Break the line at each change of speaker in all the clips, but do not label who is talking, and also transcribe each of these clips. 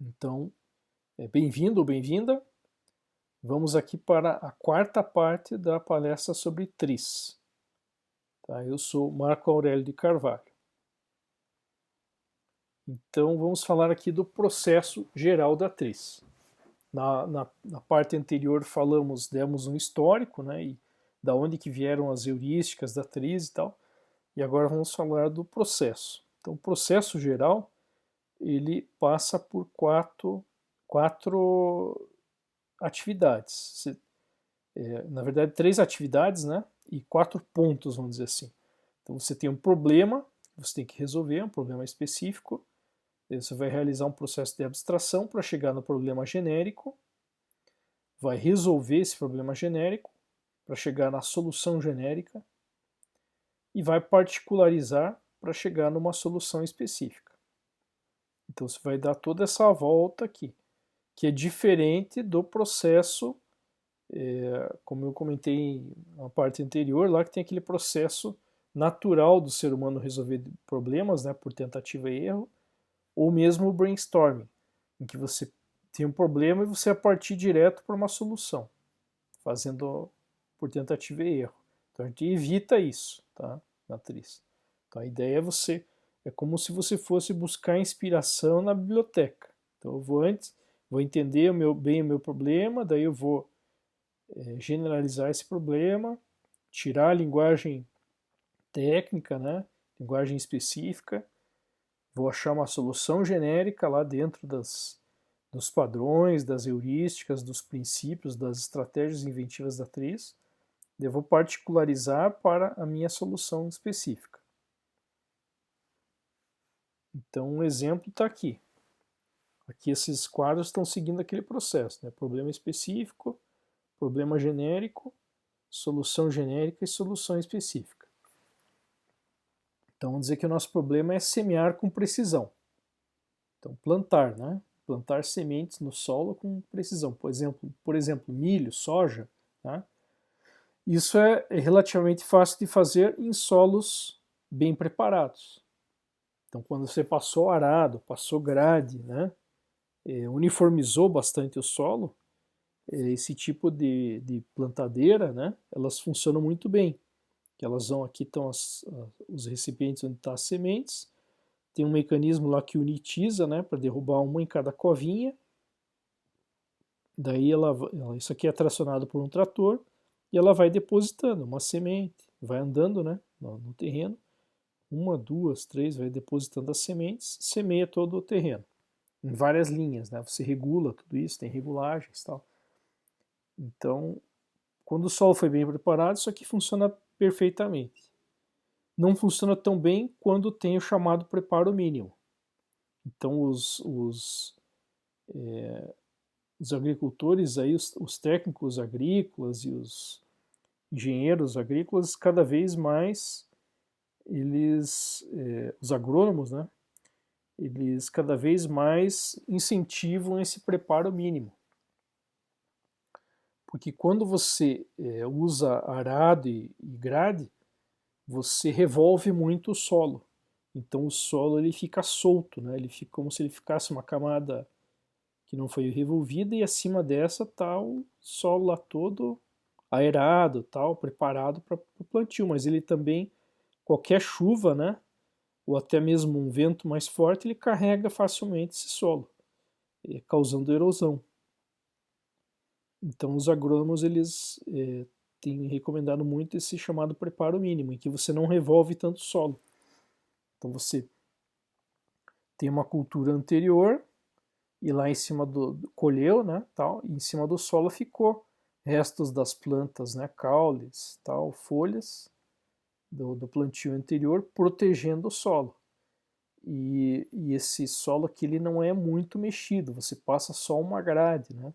Então, bem-vindo ou bem-vinda. Vamos aqui para a quarta parte da palestra sobre tris. Tá? Eu sou Marco Aurélio de Carvalho. Então, vamos falar aqui do processo geral da tris. Na parte anterior demos um histórico, né, e da onde que vieram as heurísticas da tris e tal. E agora vamos falar do processo. Então, o processo geral, ele passa por quatro atividades. Na verdade, três atividades, né? E quatro pontos, vamos dizer assim. Então, você tem um problema, você tem que resolver, um problema específico. Você vai realizar um processo de abstração para chegar no problema genérico, vai resolver esse problema genérico para chegar na solução genérica e vai particularizar para chegar numa solução específica. Então, você vai dar toda essa volta aqui, que é diferente do processo como eu comentei na parte anterior, lá que tem aquele processo natural do ser humano resolver problemas, né, por tentativa e erro, ou mesmo o brainstorming, em que você tem um problema e você partir direto para uma solução, fazendo por tentativa e erro. Então a gente evita isso, tá, na tris. Então a ideia é como se você fosse buscar inspiração na biblioteca. Então eu vou antes, vou entender bem o meu problema, daí eu vou generalizar esse problema, tirar a linguagem técnica, né, linguagem específica, vou achar uma solução genérica lá dentro dos padrões, das heurísticas, dos princípios, das estratégias inventivas da tris, eu vou particularizar para a minha solução específica. Então, um exemplo está aqui. Aqui esses quadros estão seguindo aquele processo, né? Problema específico, problema genérico, solução genérica e solução específica. Então, vamos dizer que o nosso problema é semear com precisão. Então, plantar, né? Plantar sementes no solo com precisão. Por exemplo, milho, soja. Tá? Isso é relativamente fácil de fazer em solos bem preparados. Então, quando você passou arado, passou grade, né? Uniformizou bastante o solo, esse tipo de plantadeira, né? Elas funcionam muito bem. Que elas vão, aqui estão os recipientes onde estão as sementes, tem um mecanismo lá que unitiza, né, para derrubar uma em cada covinha, daí isso aqui é tracionado por um trator, e ela vai depositando uma semente, vai andando, né, no terreno, uma, duas, três, vai depositando as sementes, semeia todo o terreno, em várias linhas, né, você regula tudo isso, tem regulagens e tal. Então, quando o solo foi bem preparado, isso aqui funciona perfeitamente. Não funciona tão bem quando tem o chamado preparo mínimo. Então os agricultores, aí, os técnicos agrícolas e os engenheiros agrícolas, cada vez mais os agrônomos, né, eles cada vez mais incentivam esse preparo mínimo. Porque quando você usa arado e grade, você revolve muito o solo. Então o solo ele fica solto, né? Ele fica como se ele ficasse uma camada que não foi revolvida e acima dessa está o solo lá todo aerado, tal, preparado para o plantio. Mas ele também, qualquer chuva, né? Ou até mesmo um vento mais forte, ele carrega facilmente esse solo, causando erosão. Então os agrônomos eles têm recomendado muito esse chamado preparo mínimo, em que você não revolve tanto solo. Então você tem uma cultura anterior e lá em cima colheu, né, tal, e em cima do solo ficou restos das plantas, né, caules, tal, folhas do plantio anterior protegendo o solo. E esse solo aqui ele não é muito mexido, você passa só uma grade, né?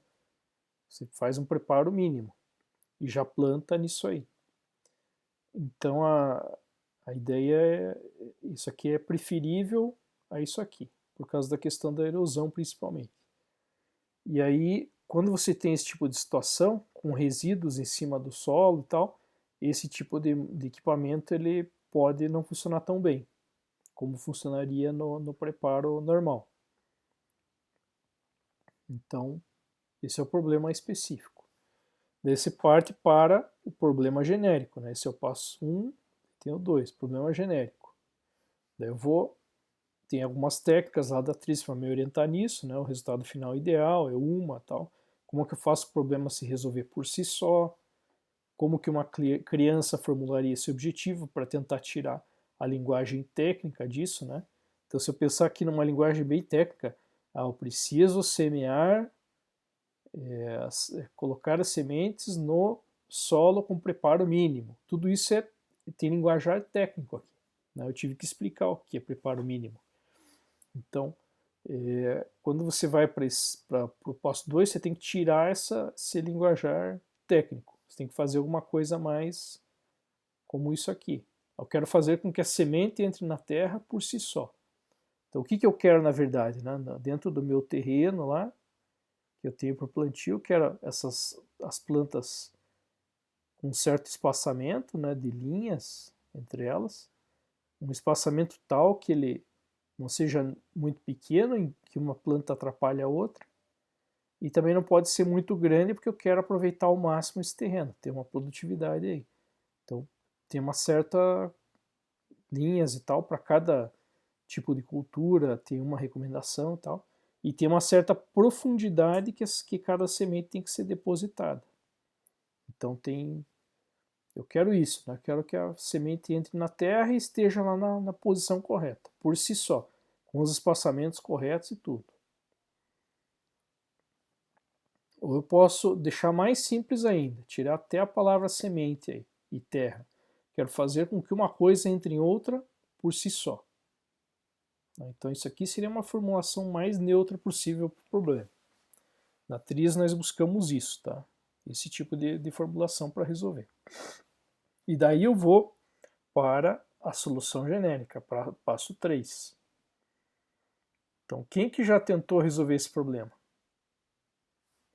Você faz um preparo mínimo e já planta nisso aí. Então a ideia isso aqui é preferível a isso aqui, por causa da questão da erosão principalmente. E aí, quando você tem esse tipo de situação, com resíduos em cima do solo e tal, esse tipo de equipamento ele pode não funcionar tão bem, como funcionaria no preparo normal. Então, esse é o problema específico. Daí você parte para o problema genérico, né? Esse é o passo 1, tem o 2, problema genérico. Daí eu vou, tem algumas técnicas lá da atriz para me orientar nisso, né? O resultado final ideal é uma, tal. Como que eu faço o problema se resolver por si só? Como que uma criança formularia esse objetivo para tentar tirar a linguagem técnica disso, né? Então, se eu pensar aqui numa linguagem bem técnica, eu preciso semear, colocar as sementes no solo com preparo mínimo. Tudo isso tem linguajar técnico aqui, né? Eu tive que explicar o que é preparo mínimo. Então, quando você vai para o passo 2, você tem que tirar esse linguajar técnico. Você tem que fazer alguma coisa mais como isso aqui. Eu quero fazer com que a semente entre na terra por si só. Então, o que eu quero, na verdade? Né? Dentro do meu terreno lá, que eu tenho para o plantio, eu quero as plantas com um certo espaçamento, né, de linhas entre elas, um espaçamento tal que ele não seja muito pequeno, em que uma planta atrapalhe a outra, e também não pode ser muito grande, porque eu quero aproveitar ao máximo esse terreno, ter uma produtividade aí. Então, tem uma certa linhas e tal para cada tipo de cultura, tem uma recomendação e tal, e tem uma certa profundidade que cada semente tem que ser depositada. Então eu quero isso, né? Eu quero que a semente entre na terra e esteja lá na posição correta, por si só, com os espaçamentos corretos e tudo. Ou eu posso deixar mais simples ainda, tirar até a palavra semente aí, e terra. Quero fazer com que uma coisa entre em outra por si só. Então isso aqui seria uma formulação mais neutra possível para o problema. Na TRIZ nós buscamos isso, tá? Esse tipo de formulação para resolver. E daí eu vou para a solução genérica, para passo 3. Então, quem que já tentou resolver esse problema?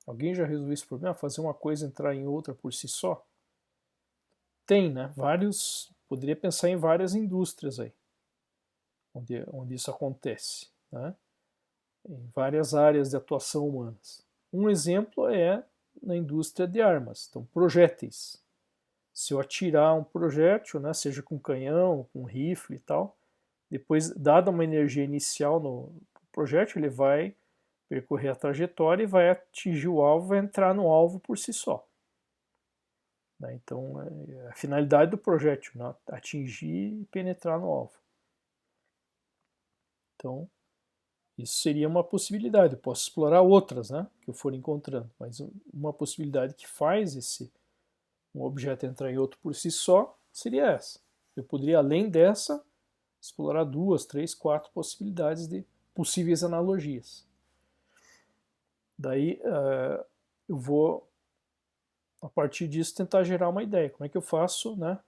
Alguém já resolveu esse problema? Fazer uma coisa entrar em outra por si só? Tem, né? Poderia pensar em várias indústrias aí, onde isso acontece, né? Em várias áreas de atuação humanas. Um exemplo é na indústria de armas, então projéteis. Se eu atirar um projétil, né, seja com canhão, com rifle e tal, depois, dada uma energia inicial no projétil, ele vai percorrer a trajetória e vai atingir o alvo, vai entrar no alvo por si só. Então, a finalidade do projétil, né, atingir e penetrar no alvo. Então, isso seria uma possibilidade. Eu posso explorar outras, né, que eu for encontrando, mas uma possibilidade que faz um objeto entrar em outro por si só seria essa. Eu poderia, além dessa, explorar 2, 3, 4 possibilidades de possíveis analogias. Daí eu vou, a partir disso, tentar gerar uma ideia. Como é que eu faço, né,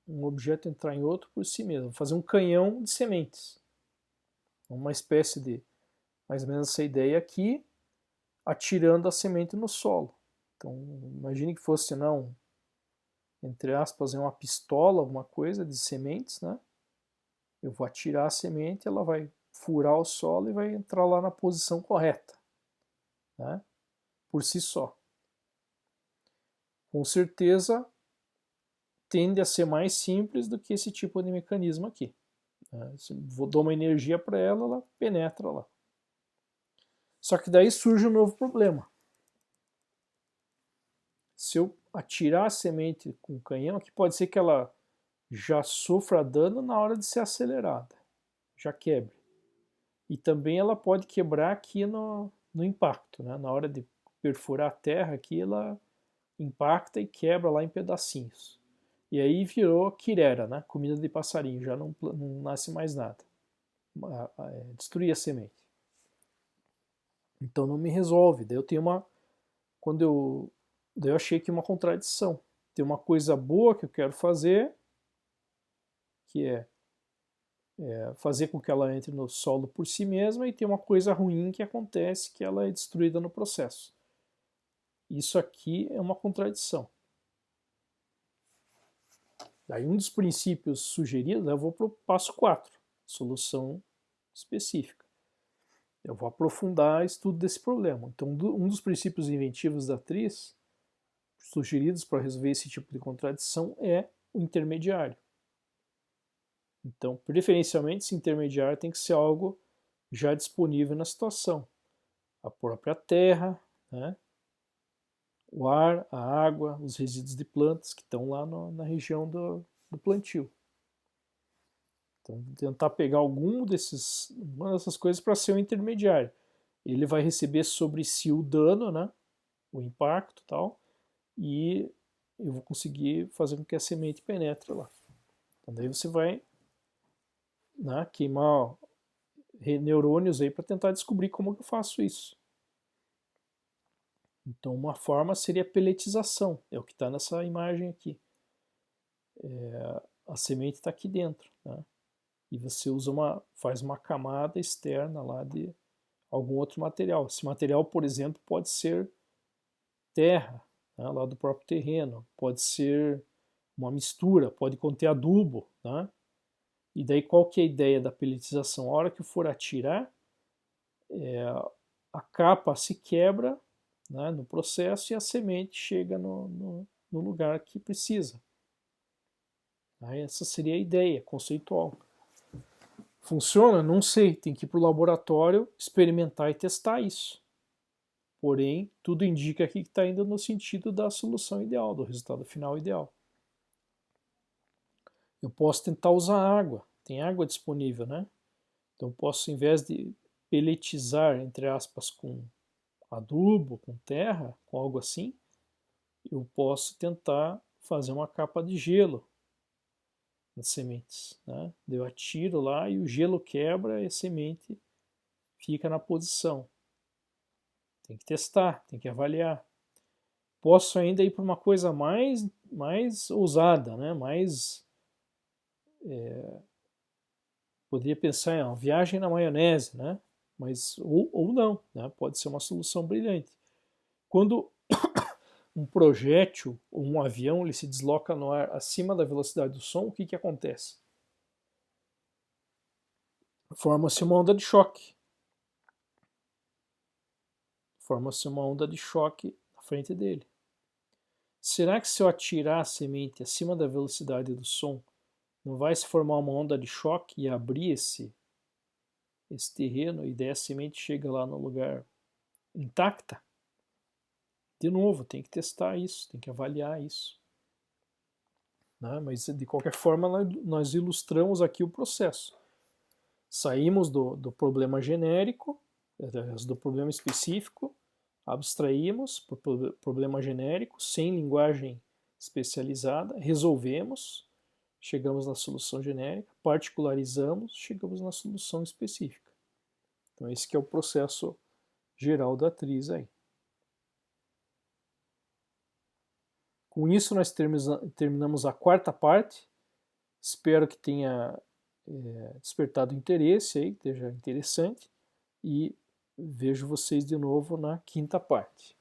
um objeto entrar em outro por si mesmo? Vou fazer um canhão de sementes. Uma espécie de, mais ou menos essa ideia aqui, atirando a semente no solo. Então, imagine que fosse, não, entre aspas, uma pistola, alguma coisa de sementes, né? Eu vou atirar a semente, ela vai furar o solo e vai entrar lá na posição correta, né? Por si só. Com certeza, tende a ser mais simples do que esse tipo de mecanismo aqui. Se eu dou uma energia para ela, ela penetra lá. Só que daí surge um novo problema. Se eu atirar a semente com canhão, que pode ser que ela já sofra dano na hora de ser acelerada, já quebre. E também ela pode quebrar aqui no impacto, né? Na hora de perfurar a terra aqui, ela impacta e quebra lá em pedacinhos. E aí virou quirera, né? Comida de passarinho, já não nasce mais nada. Destruir a semente. Então não me resolve. Daí eu tenho daí eu achei que uma contradição. Tem uma coisa boa que eu quero fazer, que é fazer com que ela entre no solo por si mesma, e tem uma coisa ruim que acontece, que ela é destruída no processo. Isso aqui é uma contradição. Daí um dos princípios sugeridos, eu vou para o passo 4, solução específica. Eu vou aprofundar o estudo desse problema. Então, um dos princípios inventivos da atriz, sugeridos para resolver esse tipo de contradição, é o intermediário. Então, preferencialmente, esse intermediário tem que ser algo já disponível na situação. A própria terra, né? O ar, a água, os resíduos de plantas que estão lá na região do plantio. Então, tentar pegar uma dessas coisas para ser um intermediário. Ele vai receber sobre si o dano, né? O impacto e tal, e eu vou conseguir fazer com que a semente penetre lá. Então, daí você vai, né, queimar neurônios aí para tentar descobrir como eu faço isso. Então, uma forma seria a peletização, é o que está nessa imagem aqui. A semente está aqui dentro, né? E você faz uma camada externa lá de algum outro material. Esse material, por exemplo, pode ser terra, né, lá do próprio terreno, pode ser uma mistura, pode conter adubo, né? E daí qual que é a ideia da pelletização? A hora que for atirar, a capa se quebra, né, no processo, e a semente chega no lugar que precisa. Essa seria a ideia conceitual. Funciona? Não sei, tem que ir para o laboratório experimentar e testar isso. Porém, tudo indica aqui que está indo no sentido da solução ideal, do resultado final ideal. Eu posso tentar usar água, tem água disponível, né? Então posso, em vez de pelletizar, entre aspas, com adubo, com terra, com algo assim, eu posso tentar fazer uma capa de gelo nas sementes, né? Eu atiro lá e o gelo quebra e a semente fica na posição. Tem que testar, tem que avaliar. Posso ainda ir para uma coisa mais ousada, né? Poderia pensar em uma viagem na maionese, né? Mas, ou não, né? Pode ser uma solução brilhante. Quando um projétil ou um avião ele se desloca no ar acima da velocidade do som, o que acontece? Forma-se uma onda de choque. Forma-se uma onda de choque na frente dele. Será que se eu atirar a semente acima da velocidade do som, não vai se formar uma onda de choque e abrir esse terreno e daí a semente chega lá no lugar intacta? De novo, tem que testar isso, tem que avaliar isso. Né? Mas de qualquer forma, nós ilustramos aqui o processo. Saímos do problema genérico, do problema específico, abstraímos para o problema genérico, sem linguagem especializada, resolvemos, chegamos na solução genérica, particularizamos, chegamos na solução específica. Então esse que é o processo geral da atriz aí. Com isso nós terminamos a quarta parte. Espero que tenha despertado interesse aí, que esteja interessante, e vejo vocês de novo na quinta parte.